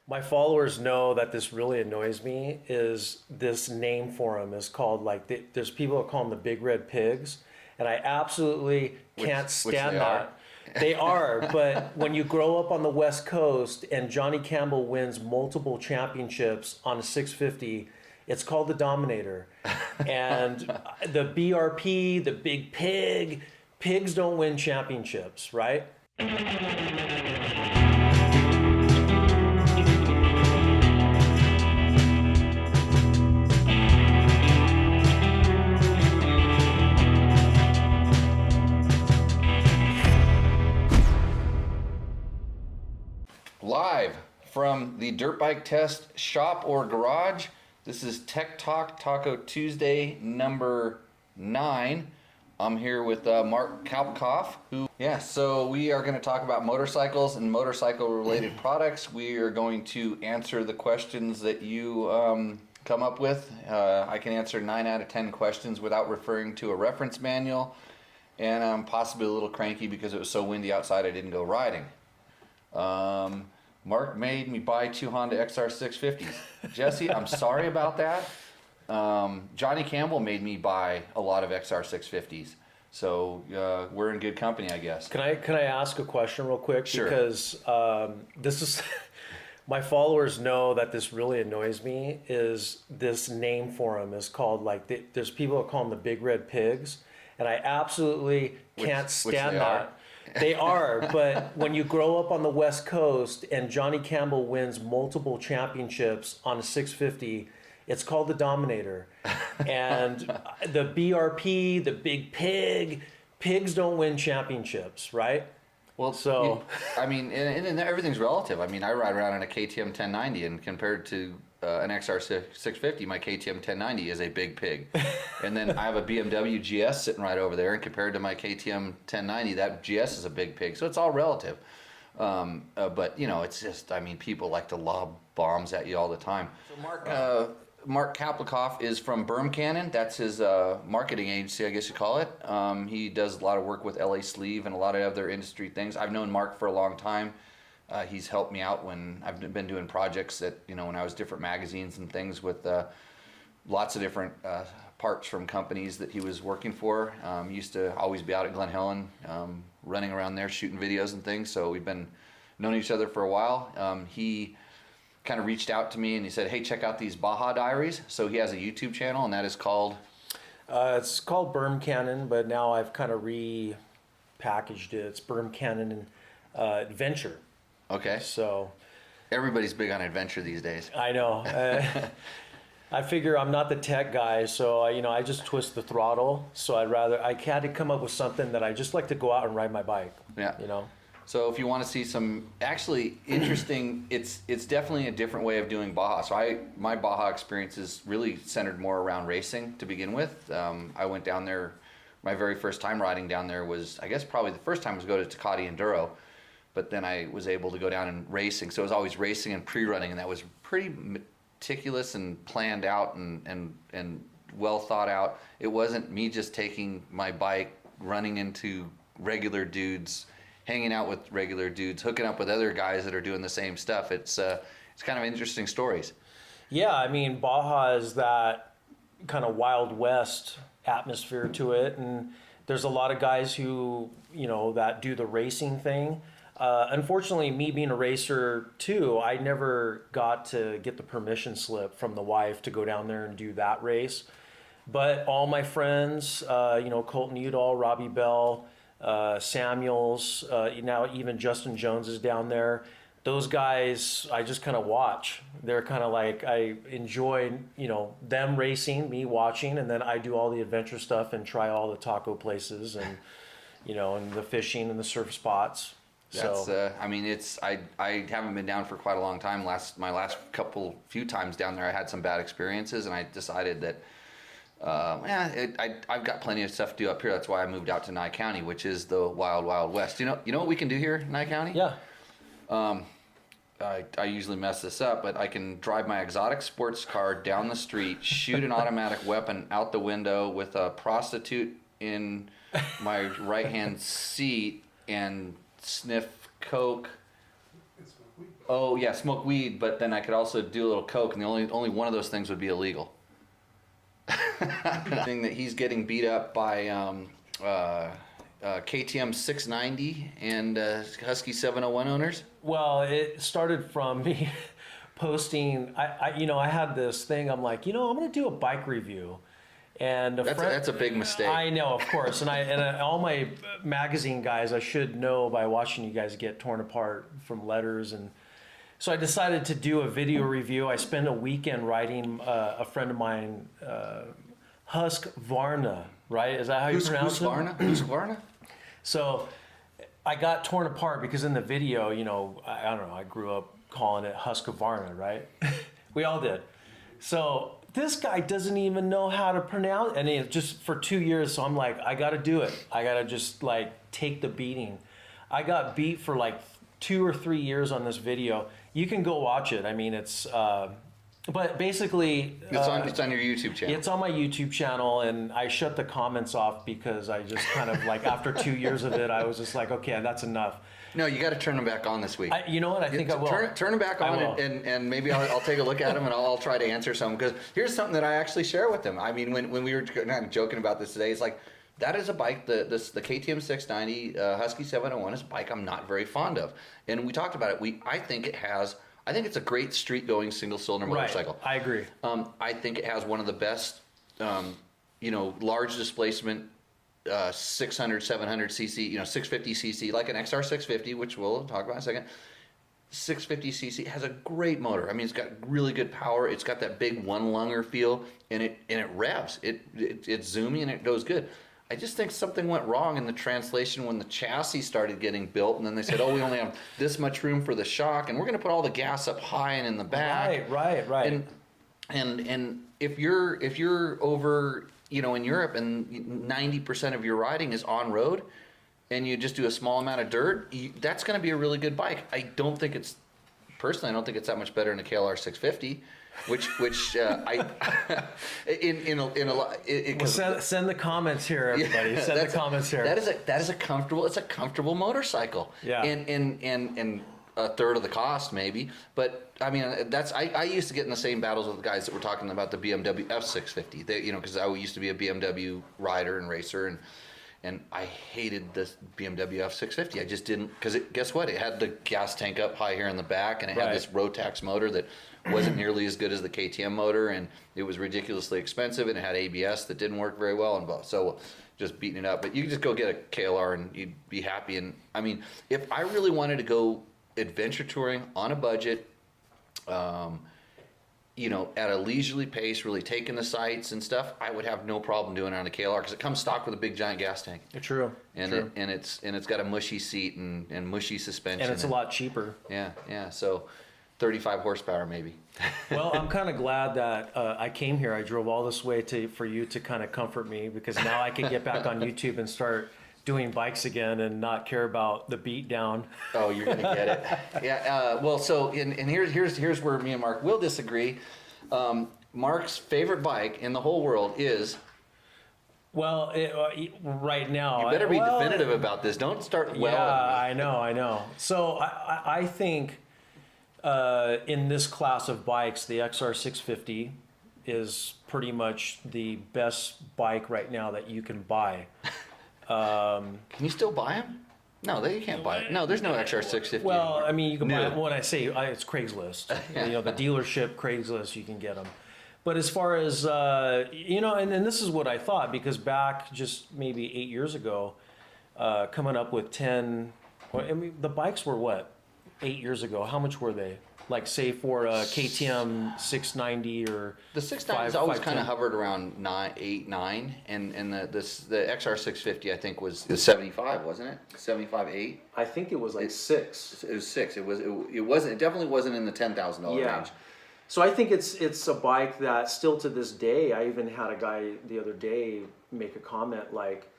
My followers know that this really annoys me is this name for them is called there's people that call them the Big Red Pigs, and I absolutely can't Which stand they are. that. They are, but when you grow up on the West Coast and Johnny Campbell wins multiple championships on a 650, it's called the Dominator. And the BRP, the Big Pig, pigs don't win championships, right? Live from the Dirt Bike Test shop or garage. This is Tech Talk Taco Tuesday number 9. I'm here with Mark Kalpkoff, so we are going to talk about motorcycles and motorcycle related products. We are going to answer the questions that you come up with. I can answer 9 out of 10 questions without referring to a reference manual, and I'm possibly a little cranky because it was so windy outside I didn't go riding. Mark made me buy 2 Honda XR650s. Jesse, I'm sorry about that. Johnny Campbell made me buy a lot of XR650s. So we're in good company, I guess. Can I ask a question real quick? Sure. Because this is my followers know that this really annoys me is this name for them is called there's people that call them the Big Red Pigs, and I absolutely can't stand that. They are, but when you grow up on the West Coast and Johnny Campbell wins multiple championships on a 650, it's called the Dominator. And the BRP, the Big Pig, pigs don't win championships, right? Well, so and everything's relative. I mean, I ride around in a KTM 1090, and compared to an XR650, my KTM 1090 is a big pig. And then I have a BMW GS sitting right over there, and compared to my KTM 1090, that GS is a big pig. So it's all relative. But it's just, people like to lob bombs at you all the time. So Mark Kaplikoff is from Bermcannon. That's his marketing agency, I guess you call it. He does a lot of work with LA Sleeve and a lot of other industry things. I've known Mark for a long time. He's helped me out when I've been doing projects that, when I was different magazines and things with lots of different parts from companies that he was working for. He used to always be out at Glen Helen, running around there shooting videos and things. So we've been known each other for a while. He kind of reached out to me and he said, hey, check out these Baja Diaries. So he has a YouTube channel, and that is called? It's called Bermcannon, but now I've kind of repackaged it. It's Bermcannon Adventure. Okay. So everybody's big on adventure these days. I know. I figure I'm not the tech guy, so I just twist the throttle. So I had to come up with something that I just like to go out and ride my bike. Yeah. So if you want to see some actually interesting, it's definitely a different way of doing Baja. So my Baja experience is really centered more around racing to begin with. I went down there, my very first time riding down there was, I guess probably the first time was go to Tecate Enduro, but then I was able to go down and racing. So it was always racing and pre-running, and that was pretty meticulous and planned out and well thought out. It wasn't me just taking my bike, running into regular dudes, hanging out with regular dudes, hooking up with other guys that are doing the same stuff. It's kind of interesting stories. Yeah, Baja is that kind of Wild West atmosphere to it, and there's a lot of guys who that do the racing thing. Unfortunately, me being a racer too, I never got to get the permission slip from the wife to go down there and do that race. But all my friends, Colton Udall, Robbie Bell, Samuels, now even Justin Jones is down there. Those guys, I just kind of watch. They're kind of like, I enjoy, them racing, me watching, and then I do all the adventure stuff and try all the taco places and, and the fishing and the surf spots. That's, I haven't been down for quite a long time. My last few times down there, I had some bad experiences, and I decided that I've got plenty of stuff to do up here. That's why I moved out to Nye County, which is the wild, wild west. You know what we can do here in Nye County? Yeah. I usually mess this up, but I can drive my exotic sports car down the street, shoot an automatic weapon out the window with a prostitute in my right-hand seat, and sniff coke Oh yeah, smoke weed, but then I could also do a little coke, and the only one of those things would be illegal. Thing that he's getting beat up by KTM 690 and Husky 701 owners. Well, it started from me posting. I had this thing. I'm like, I'm going to do a bike review, and That's a big mistake. I know, of course, and all my magazine guys, I should know by watching you guys get torn apart from letters, and so I decided to do a video review. I spent a weekend riding a friend of mine, Husqvarna, right? Is that how you pronounce it? Husqvarna? So I got torn apart because in the video, I don't know, I grew up calling it Husqvarna, right? We all did. So this guy doesn't even know how to pronounce, and it just for 2 years. So I'm like, I got to do it. I got to just like take the beating. I got beat for like 2 or 3 years on this video. You can go watch it. I mean, it's, but basically, it's on your YouTube channel. It's on my YouTube channel, and I shut the comments off because I just kind of like after 2 years of it, I was just like, okay, that's enough. No, you got to turn them back on this week. You know what? I think I will. Turn them back on, and maybe I'll take a look at them, and I'll try to answer some. Because here's something that I actually share with them. I mean, when we were not joking about this today, it's like, that is a bike, the KTM 690 Husky 701 is a bike I'm not very fond of. And we talked about it. I think it's a great street-going single-cylinder motorcycle. Right, I agree. I think it has one of the best, large displacement 600, 700 cc, 650 cc, like an XR650, which we'll talk about in a second. 650 cc has a great motor. I mean, it's got really good power. It's got that big one-lunger feel, and it revs. It's zoomy and it goes good. I just think something went wrong in the translation when the chassis started getting built, and then they said, "Oh, we only have this much room for the shock, and we're going to put all the gas up high and in the back." Right. And if you're over, in Europe, and 90% of your riding is on road, and you just do a small amount of dirt, that's going to be a really good bike. I don't think it's that much better than a KLR 650. Which I in a lot. Send the comments here, everybody. Send the comments here. That is a comfortable motorcycle. Yeah. And a third of the cost maybe, but I mean I used to get in the same battles with the guys that were talking about the BMW F650. Because I used to be a BMW rider and racer, and I hated this BMW F650. I just didn't, because guess what? It had the gas tank up high here in the back, and it had this Rotax motor that wasn't nearly as good as the KTM motor, and it was ridiculously expensive, and it had ABS that didn't work very well, and so just beating it up. But you could just go get a KLR and you'd be happy. And I mean, if I really wanted to go adventure touring on a budget, at a leisurely pace, really taking the sights and stuff, I would have no problem doing it on a KLR, because it comes stock with a big giant gas tank. True. And it's got a mushy seat and mushy suspension. And it's a lot cheaper. Yeah. So 35 horsepower maybe. Well, I'm kind of glad that I came here. I drove all this way for you to kind of comfort me, because now I can get back on YouTube and start doing bikes again and not care about the beat down. Oh, you're gonna get it. Yeah. Well, so and here's where me and Mark will disagree. Mark's favorite bike in the whole world is. Well, right now. You better be definitive about this. Don't start. Yeah, I know. So I think in this class of bikes, the XR650 is pretty much the best bike right now that you can buy. Can you still buy them? No, you can't buy it. No, there's no XR650. Well, I mean, you can buy it. When I say it's Craigslist, the dealership Craigslist, you can get them. But as far as and this is what I thought, because back just maybe 8 years ago, coming up with 10. Well, I mean, the bikes were what 8 years ago? How much were they? Like, say, for a KTM 690 or the 690's always kind of hovered around 8, 9, and the XR 650 I think was 75, wasn't it? 75, 8. I think it was like 6. It was 6. It wasn't. It definitely wasn't in the $10,000 range. So I think it's a bike that still to this day. I even had a guy the other day make a comment like,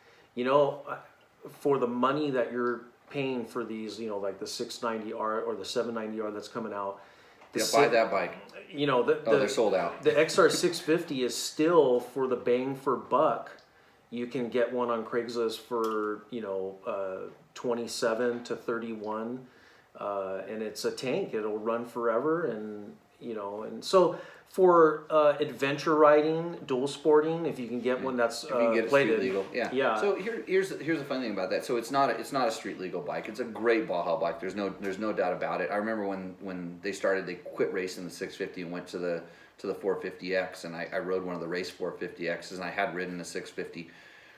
for the money that you're paying for these, like the 690R or the 790R that's coming out. Buy that bike. They're sold out. The XR650 is still for the bang for buck. You can get one on Craigslist for 27 to 31. and it's a tank. It'll run forever, and and so for adventure riding, dual sporting, if you can get one that's If you can get it plated, street legal, yeah. yeah. So here's the fun thing about that. So it's not a street legal bike. It's a great Baja bike. There's no doubt about it. I remember when they started, they quit racing the 650 and went to the 450X, and I rode one of the race 450Xs, and I had ridden the 650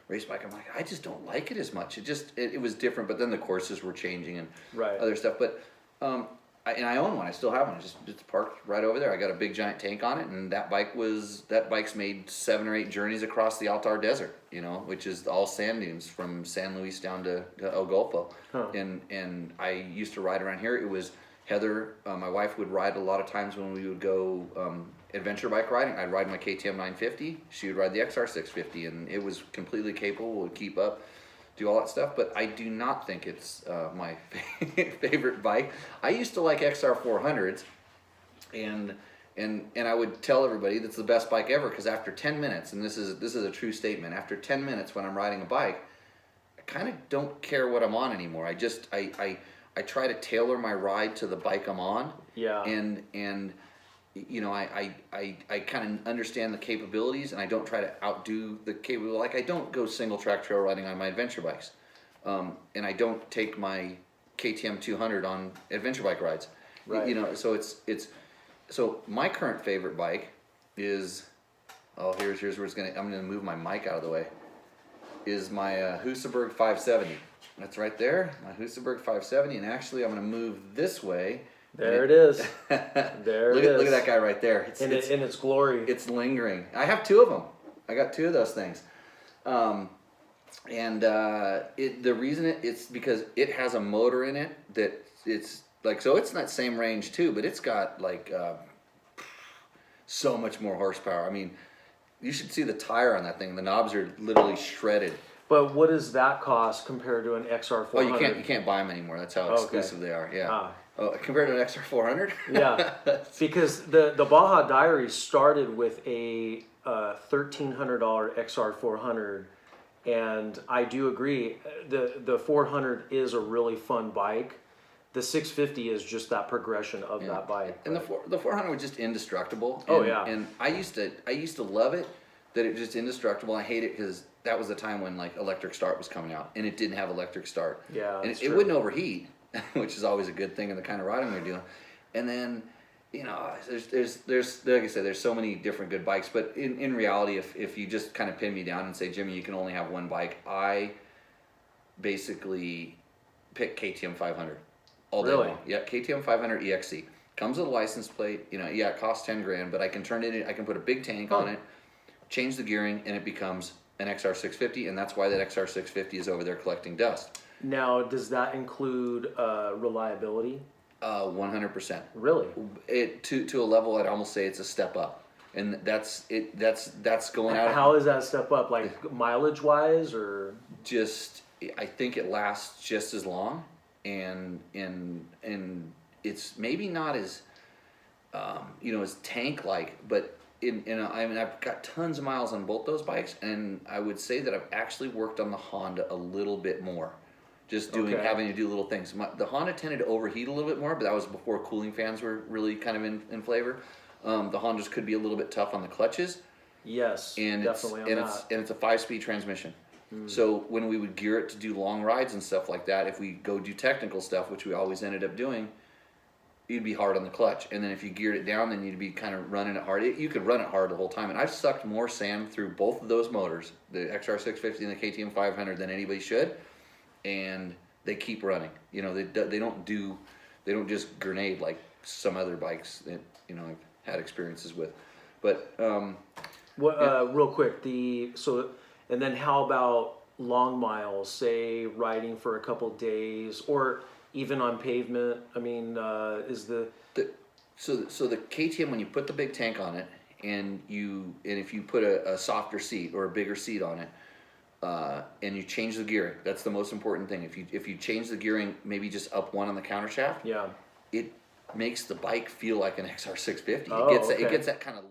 race bike. I'm like, I just don't like it as much. It was different, but then the courses were changing and Right. other stuff. But I own one. I still have one. It's parked right over there. I got a big giant tank on it, and that bike's made 7 or 8 journeys across the Altar Desert, which is all sand dunes from San Luis down to El Golfo. Huh. And I used to ride around here. It was Heather, my wife, would ride a lot of times when we would go adventure bike riding. I'd ride my KTM 950. She would ride the XR650, and it was completely capable, would keep up, do all that stuff. But I do not think it's my favorite bike. I used to like XR400s, and I would tell everybody that's the best bike ever, because after 10 minutes, and this is a true statement, after 10 minutes when I'm riding a bike, I kind of don't care what I'm on anymore. I try to tailor my ride to the bike I'm on. Yeah. And I kind of understand the capabilities, and I don't try to outdo the capability. Like, I don't go single track trail riding on my adventure bikes, and I don't take my KTM 200 on adventure bike rides. Right. So my current favorite bike is, here's where I'm gonna move my mic out of the way. Is my Husqvarna 570. That's right there, my Husqvarna 570, and actually I'm gonna move this way. There it is. Look at that guy right there. In its glory. It's lingering. I have 2 of them. I got 2 of those things. The reason it's because it has a motor in it that it's like, so it's not same range too, but it's got like so much more horsepower. I mean, you should see the tire on that thing. The knobs are literally shredded. But what does that cost compared to an XR400? Oh, you can't buy them anymore. That's how exclusive they are. Yeah. Ah. Oh, compared to an XR400? Yeah, because the Baja Diary started with a $1,300 XR400, and I do agree, the 400 is a really fun bike. The 650 is just that progression of that bike. And the 400 was just indestructible. Oh, and, yeah. And I used to love it, that it was just indestructible. I hate it because that was the time when like electric start was coming out, and it didn't have electric start. Yeah, and that's it true. wouldn't overheat, which is always a good thing in the kind of riding we're doing. And then, there's like I said, there's so many different good bikes. But in reality, if you just kind of pin me down and say, Jimmy, you can only have one bike, I basically pick KTM 500 all day Really? long. Yeah, KTM 500 EXC comes with a license plate. It costs 10 grand, but I can turn it in. I can put a big tank on it, change the gearing, and it becomes an XR650, and that's why that XR650 is over there collecting dust. Now, does that include reliability? 100%. Really? It to a level I'd almost say it's a step up, and that's going out. How is that step up? Like mileage wise, or Just I think it lasts just as long, and it's maybe not as as tank like, but. I've got tons of miles on both those bikes, and I would say that I've actually worked on the Honda a little bit more, just having to do little things. The Honda tended to overheat a little bit more, but that was before cooling fans were really kind of in flavor. The Hondas could be a little bit tough on the clutches. yes, And definitely it's a 5-speed transmission. So when we would gear it to do long rides and stuff like that, if we go do technical stuff, which we always ended up doing, you'd be hard on the clutch, and then if you geared it down, then you'd be kind of running it hard. You could run it hard the whole time, and I've sucked more sand through both of those motors, the XR650 and the KTM 500, than anybody should, and they keep running. They don't just grenade like some other bikes that I've had experiences with. But real quick, and then how about long miles? Say riding for a couple days, or even on pavement. I mean, So the KTM, when you put the big tank on it, and if you put a softer seat or a bigger seat on it, and you change the gearing, that's the most important thing. If you change the gearing, maybe just up one on the countershaft, yeah, it makes the bike feel like an XR650. Oh, It gets that kind of